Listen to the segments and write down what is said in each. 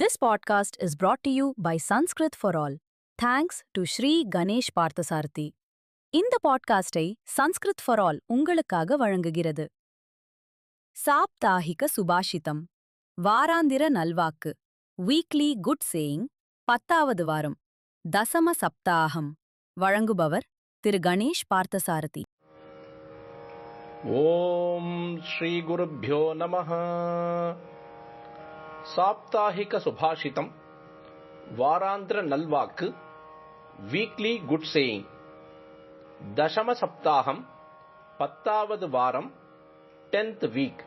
This podcast is brought to you by Sanskrit for All. Thanks to Sri Ganesh Parthasarathi. இந்த பாட்காஸ்டை Sanskrit for all உங்களுக்காக வழங்குகிறது. சாப்தாஹிக சுபாஷிதம், வாராந்திர நல்வாக்கு, weekly good saying, 10வது வாரம், தசம சப்தாகம். வழங்குபவர் திரு கணேஷ் பார்த்தசாரதி. ஓம் ஸ்ரீ குருப்யோ நமஹ. சாப்தாஹிக சுபாஷிதம், வாராந்திர நல்வாக்கு, வீக்லி குட் சேயிங், தசம சப்தாகம், 10வது வாரம், 10th வீக்.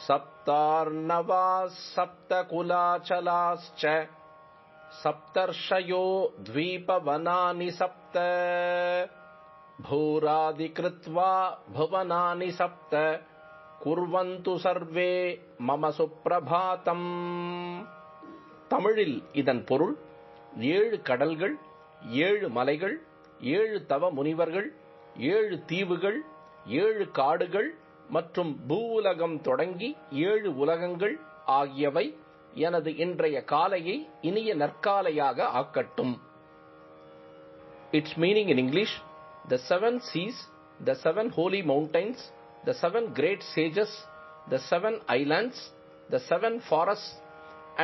சப்தார்ணவா சப்தகுலாச்சலாஸ்ச சப்தர்ஷயோ த்வீபவனானி சப்த பூராதிக்ருத்வா புவனானி சப்த குர்வந்து சர்வே மம சுப்ரபாதம். தமிழில் இதன் பொருள்: 7 கடல்கள், 7 மலைகள், 7 தவ முனிவர்கள், 7 தீவுகள், 7 காடுகள் மற்றும் பூவுலகம் தொடங்கி 7 உலகங்கள் ஆகியவை எனது இன்றைய காலையை இனிய நற்காலையாக ஆக்கட்டும். Its meaning in English: the 7 seas, the 7 holy mountains, the 7 great sages, the 7 islands, the 7 forests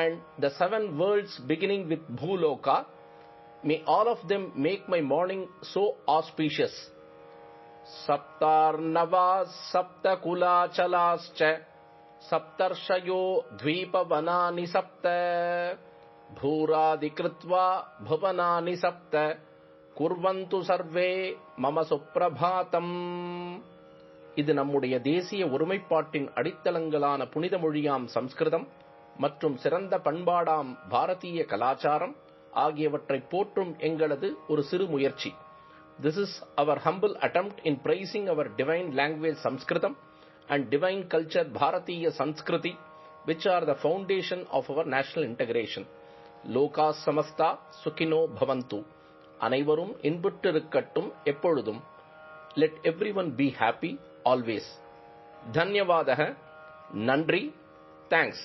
and the 7 worlds beginning with Bhuloka, may all of them make my morning so auspicious. Saptarnava saptakulachalascha saptarshayo dvipavanani sapta bhuradikrutva bhuvanani sapta குர்வந்து சர்வே மம சுப்ரபாதம். இது நம்முடைய தேசிய ஒருமைப்பாட்டின் அடித்தளங்களான புனித மொழியாம் சம்ஸ்கிருதம் மற்றும் சிறந்த பண்பாடாம் பாரதிய கலாச்சாரம் ஆகியவற்றை போற்றும் எங்களது ஒரு சிறு முயற்சி. This is our humble attempt in praising our divine language Sanskritam and divine culture Bharatiya Sanskriti, which are the foundation of our national integration. லோகா சமஸ்தா சுகினோ பவந்து. அனைவரும் இன்புற்றிருக்கட்டும் எப்பொழுதும். Let everyone be happy always. தன்யவாதக. நன்றி. Thanks.